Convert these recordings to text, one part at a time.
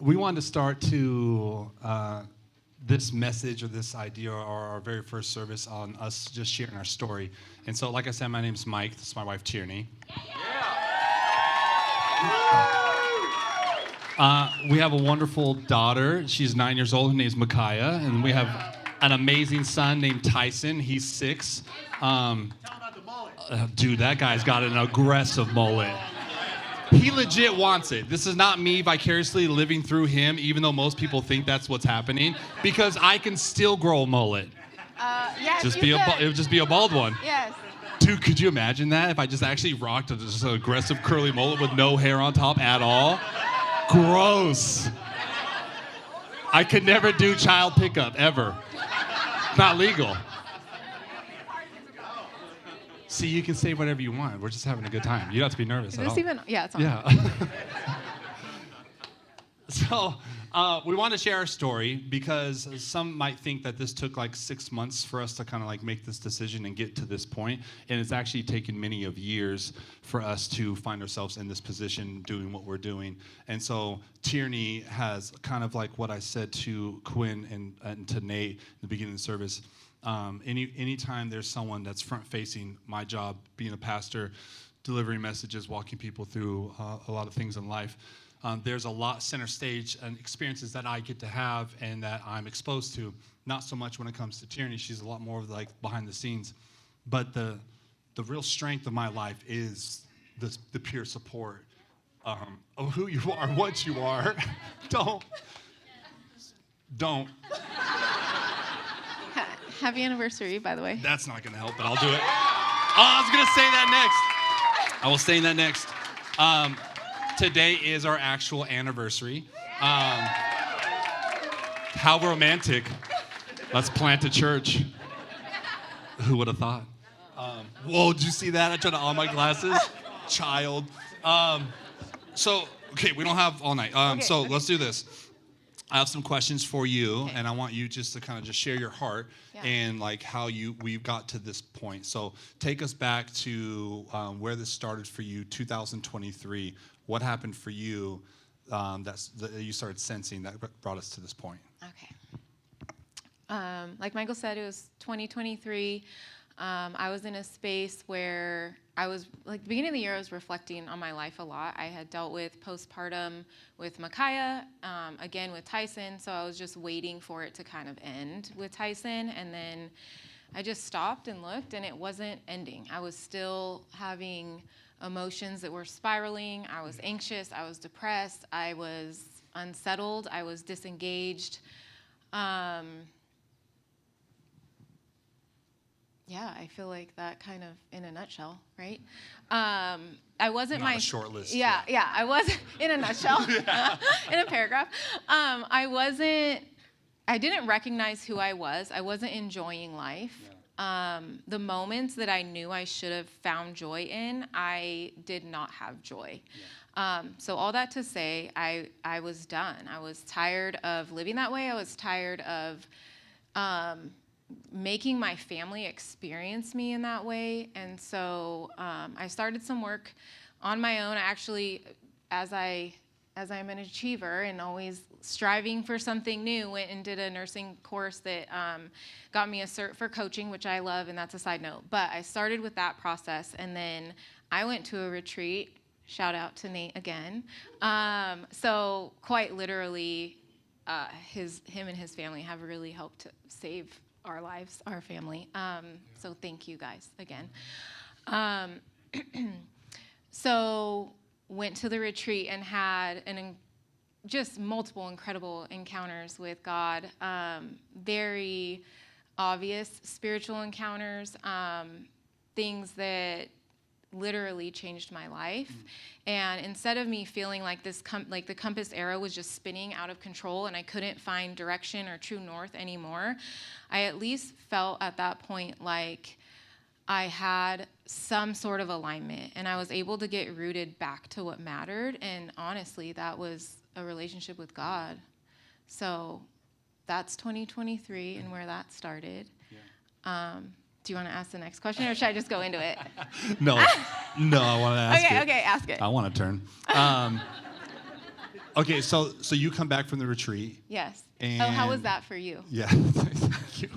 we wanted to start to this message or this idea or our very first service on us just sharing our story. And so, like I said, my name's Mike. This is my wife, Tearney. We have a wonderful daughter. She's 9 years old. Her name's Micaiah. And we have an amazing son named Tyson. He's 6. Dude, that guy's got an aggressive mullet. He legit wants it. This is not me vicariously living through him, even though most people think that's what's happening, because I can still grow a mullet. Yes, It would just be a bald one. Yes. Dude, could you imagine that if I just actually rocked just an aggressive curly mullet with no hair on top at all? Gross. I could never do child pickup, ever. Not legal. See, you can say whatever you want. We're just having a good time. You don't have to be nervous at all. Yeah, it's on. Yeah. So we want to share our story because some might think that this took like 6 months for us to kind of like make this decision and get to this point. And it's actually taken many of years for us to find ourselves in this position doing what we're doing. And so Tearney has kind of like what I said to Quinn and to Nate in the beginning of the service. Anytime there's someone that's front-facing, my job being a pastor, delivering messages, walking people through a lot of things in life, there's a lot center stage and experiences that I get to have and that I'm exposed to. Not so much when it comes to Tearney. She's a lot more of like behind the scenes. But the real strength of my life is the pure support of who you are, what you are. Don't. Happy anniversary, by the way. That's not going to help, but I'll do it. Oh, I was going to say that next. I will say that next. Today is our actual anniversary. How romantic. Let's plant a church. Who would have thought? Whoa, did you see that? I tried to on my glasses. Child. Okay, we don't have all night. So let's do this. I have some questions for you, and I want you just to kind of just share your heart and like how we got to this point. So take us back to where this started for you, 2023. What happened for you that you started sensing that brought us to this point? Okay. Like Michael said, it was 2023. I was in a space where I was, like, the beginning of the year, I was reflecting on my life a lot. I had dealt with postpartum with Micaiah, again with Tyson, so I was just waiting for it to kind of end with Tyson, and then I just stopped and looked, and it wasn't ending. I was still having emotions that were spiraling. I was anxious. I was depressed. I was unsettled. I was disengaged. Yeah, I feel like that kind of in a nutshell, right? I wasn't Not a short list. Yeah, I wasn't in a nutshell, in a paragraph. I didn't recognize who I was. I wasn't enjoying life. The moments that I knew I should have found joy in, I did not have joy. So all that to say, I was done. I was tired of living that way. I was tired of making my family experience me in that way. And so I started some work on my own. I actually, as I'm an achiever and always striving for something new, went and did a nursing course that got me a cert for coaching, which I love, and that's a side note. But I started with that process, and then I went to a retreat. Shout out to Nate again. So quite literally, him and his family have really helped to save our lives, our family. So thank you guys again. So went to the retreat and had just multiple incredible encounters with God. Very obvious spiritual encounters, things that literally changed my life. And instead of me feeling like like the compass arrow was just spinning out of control and I couldn't find direction or true north anymore, I at least felt at that point like I had some sort of alignment and I was able to get rooted back to what mattered. And honestly, that was a relationship with God. So that's 2023 and where that started. Yeah. Do you want to ask the next question, or should I just go into it? No, I want to ask it. Okay, ask it. I want to turn. Okay, so you come back from the retreat. Yes. And Oh, how was that for you? Yeah, thank you.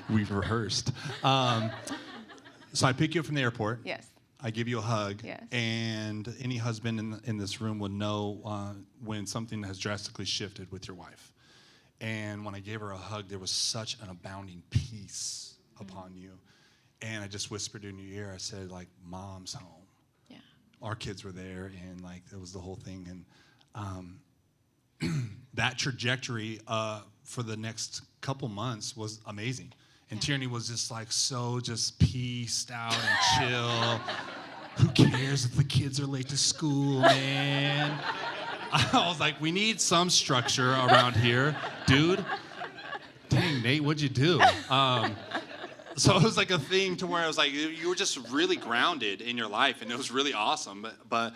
We've rehearsed. So I pick you up from the airport. Yes. I give you a hug. Yes. And any husband in this room would know when something has drastically shifted with your wife. And when I gave her a hug, there was such an abounding peace upon you. And I just whispered in your ear, I said, like, Mom's home. Yeah. Our kids were there, and like it was the whole thing. And that trajectory for the next couple months was amazing. And Tearney was just like so just pieced out and chill. Who cares if the kids are late to school, man? I was like, we need some structure around here, dude. Dang, Nate, what'd you do? So it was like a thing to where I was like, you were just really grounded in your life, and it was really awesome. But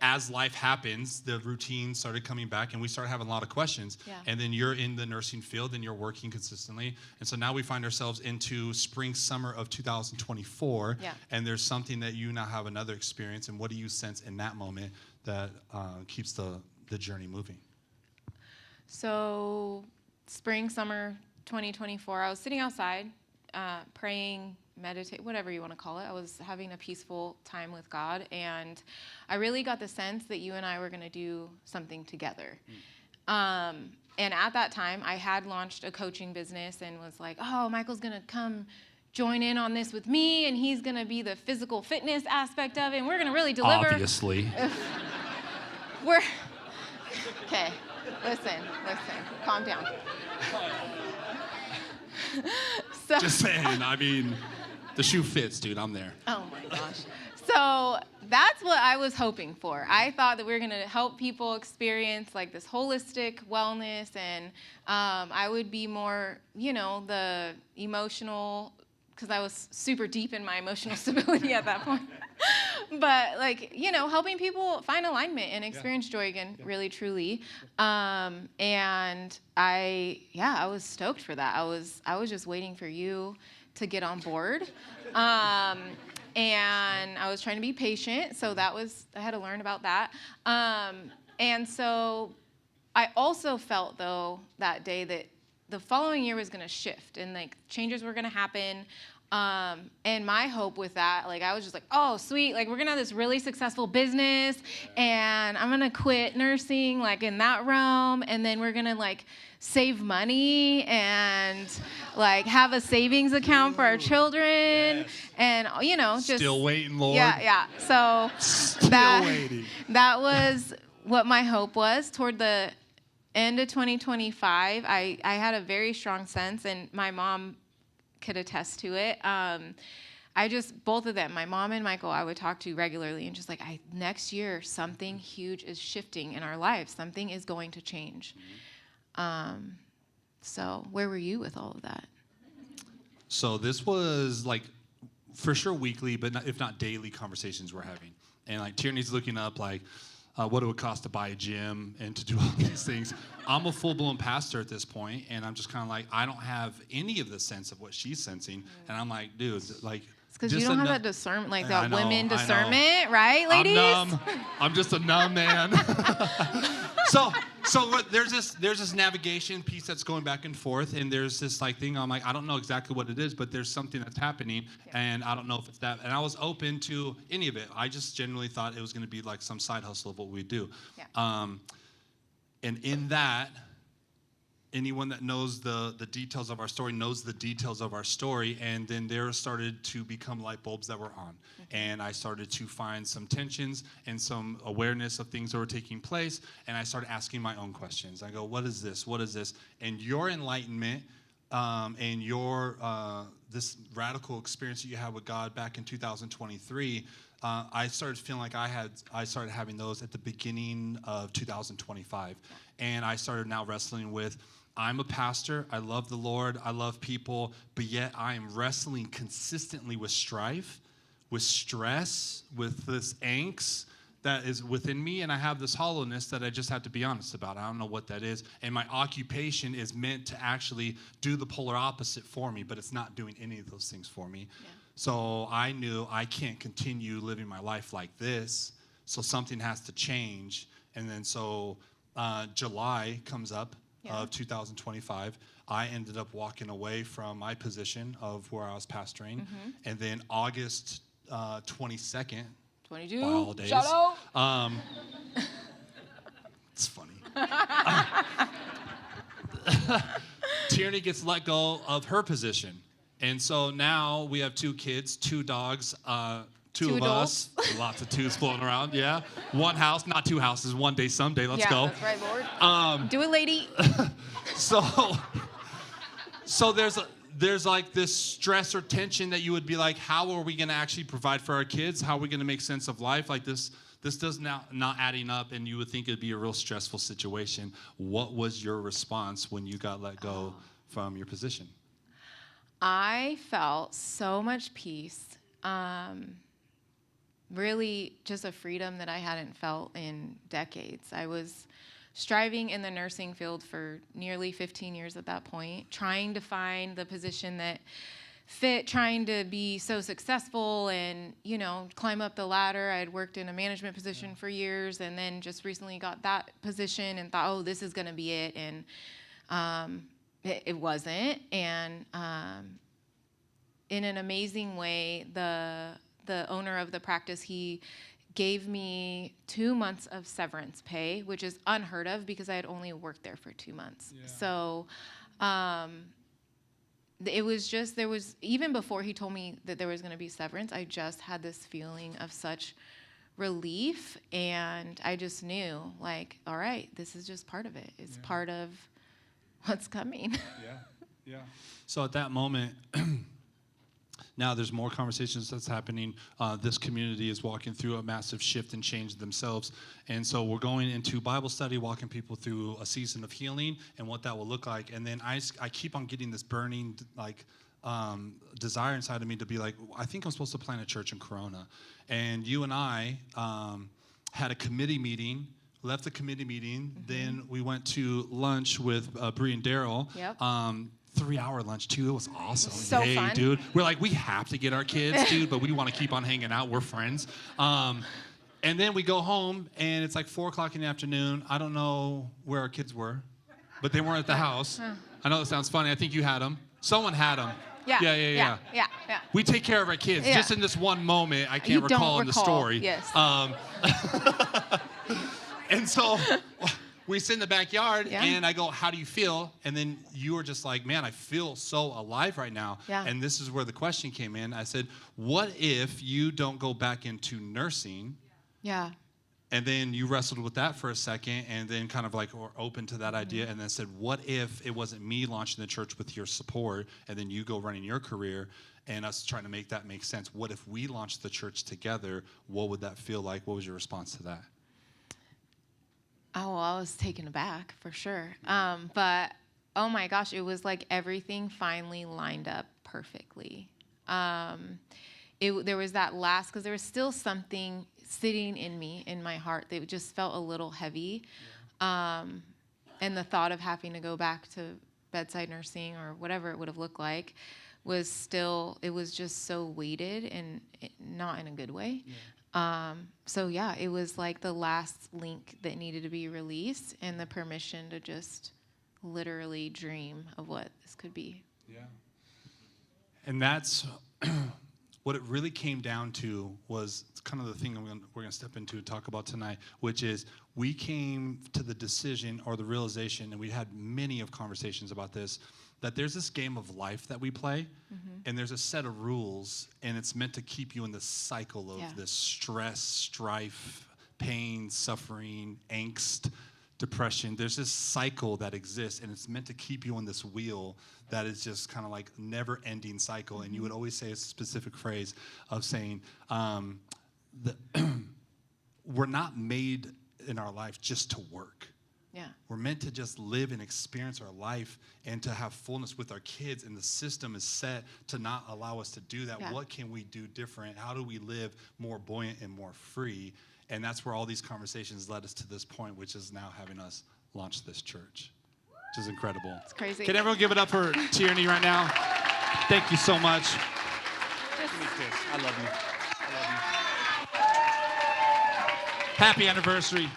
as life happens, the routine started coming back, and we started having a lot of questions. Yeah. And then you're in the nursing field, and you're working consistently. And so now we find ourselves into spring, summer of 2024, Yeah. and there's something that you now have another experience. And what do you sense in that moment that keeps the journey moving? So, spring, summer 2024, I was sitting outside, praying, meditate, whatever you want to call it. I was having a peaceful time with God, and I really got the sense that you and I were going to do something together. And at that time, I had launched a coaching business and was like, oh, Michael's going to come join in on this with me, and he's going to be the physical fitness aspect of it, and we're going to really deliver. Obviously. Okay, listen, calm down. So, Just saying, I mean, the shoe fits, dude. I'm there. oh my gosh. So that's what I was hoping for. I thought that we were going to help people experience like this holistic wellness, and I would be more, the emotional, because I was super deep in my emotional stability at that point. But helping people find alignment and experience joy again, really, truly. And I was stoked for that. I was just waiting for you to get on board. And I was trying to be patient. So I had to learn about that. And so I also felt though that day that the following year was going to shift and like changes were going to happen. And my hope with that, like, I was just like, oh, sweet. Like, we're going to have this really successful business, and I'm going to quit nursing, like, in that realm. And then we're going to, like, save money and, like, have a savings account for our children. Yes. And, just. Still waiting, Lord. Yeah. So Waiting. That was what my hope was. Toward the end of 2025, I had a very strong sense, and my mom could attest to it. Both of them, my mom and Michael, I would talk to regularly, and just like, next year, something huge is shifting in our lives. Something is going to change. So where were you with all of that? So this was like, for sure weekly, but if not daily conversations we're having. And like Tearney's looking up like, what it would cost to buy a gym and to do all these things. I'm a full-blown pastor at this point, and I'm just kind of like, I don't have any of the sense of what she's sensing. And I'm like, dude, like, It's because you don't have that discernment, like that women I know. discernment, right, ladies? I'm numb. I'm just a numb man. So there's this navigation piece that's going back and forth, and there's this like thing. I'm like, I don't know exactly what it is, but there's something that's happening, and I don't know if it's that. And I was open to any of it. I just genuinely thought it was going to be like some side hustle of what we do. Yeah. And in that, anyone that knows the details of our story knows the details of our story, and then there started to become light bulbs that were on. And I started to find some tensions and some awareness of things that were taking place, and I started asking my own questions. I go, what is this? What is this? And your enlightenment and your this radical experience that you had with God back in 2023, I started feeling like I started having those at the beginning of 2025. And I started now wrestling with, I'm a pastor, I love the Lord, I love people, but yet I am wrestling consistently with strife, with stress, with this angst that is within me, and I have this hollowness that I just have to be honest about. I don't know what that is, and my occupation is meant to actually do the polar opposite for me, but it's not doing any of those things for me. Yeah. So I knew I can't continue living my life like this, so something has to change. And then so July comes up of 2025. I ended up walking away from my position of where I was pastoring. And then August 22nd, 22. by all days. Shout out. It's funny. Tearney gets let go of her position. And so now we have 2 kids, 2 dogs, two of adults. us. Lots of twos floating around, yeah. 1 house, not 2 houses, one day, someday. Let's go. That's right, Lord. Do it, lady. So there's like this stress or tension that you would be like, how are we going to actually provide for our kids? How are we going to make sense of life? Like this does not adding up, and you would think it'd be a real stressful situation. What was your response when you got let go from your position? I felt so much peace. Really just a freedom that I hadn't felt in decades. I was striving in the nursing field for nearly 15 years at that point, trying to find the position that fit, trying to be so successful and, climb up the ladder. I had worked in a management position for years and then just recently got that position and thought, oh, this is going to be it. And it wasn't. And in an amazing way, the owner of the practice, he gave me 2 months of severance pay, which is unheard of because I had only worked there for 2 months. Yeah. So it was just, even before he told me that there was going to be severance, I just had this feeling of such relief. And I just knew, like, all right, this is just part of it. It's part of what's coming. Yeah. So at that moment, now there's more conversations that's happening. This community is walking through a massive shift and change themselves. And so we're going into Bible study, walking people through a season of healing and what that will look like. And then I keep on getting this burning desire inside of me to be like, I think I'm supposed to plant a church in Corona. And you and I had a committee meeting, left the committee meeting. Then we went to lunch with Bree and Daryl. Yep. 3-hour lunch too. It was awesome. So fun. Dude. We're like, we have to get our kids, dude, but we want to keep on hanging out. We're friends. And then we go home and it's like 4:00 in the afternoon. I don't know where our kids were, but they weren't at the house. I know that sounds funny. I think you had them. Someone had them. Yeah. We take care of our kids. Yeah. Just in this one moment, I can't recall in the story. Yes. And so we sit in the backyard, and I go, how do you feel? And then you were just like, man, I feel so alive right now. Yeah. And this is where the question came in. I said, what if you don't go back into nursing? Yeah. And then you wrestled with that for a second and then kind of like or open to that idea and then said, what if it wasn't me launching the church with your support and then you go running your career and us trying to make that make sense? What if we launched the church together? What would that feel like? What was your response to that? Oh, well, I was taken aback for sure. But oh my gosh, it was like everything finally lined up perfectly. There was that because there was still something sitting in me, in my heart, that just felt a little heavy. And the thought of having to go back to bedside nursing or whatever it would have looked like was still, it was just so weighted and not in a good way. Yeah. It was like the last link that needed to be released and the permission to just literally dream of what this could be. Yeah. And that's what it really came down to was kind of the thing we're going to step into and talk about tonight, which is we came to the decision or the realization, and we had many of conversations about this, that there's this game of life that we play, and there's a set of rules, and it's meant to keep you in this cycle of this stress, strife, pain, suffering, angst, depression. There's this cycle that exists, and it's meant to keep you on this wheel that is just kind of like never-ending cycle. And you would always say a specific phrase of saying, we're not made in our life just to work. Yeah. We're meant to just live and experience our life and to have fullness with our kids, and the system is set to not allow us to do that. Yeah. What can we do different? How do we live more buoyant and more free? And that's where all these conversations led us to this point, which is now having us launch this church, which is incredible. It's crazy. Can everyone give it up for Tearney right now? Thank you so much. Give me a kiss. I love you. Happy anniversary.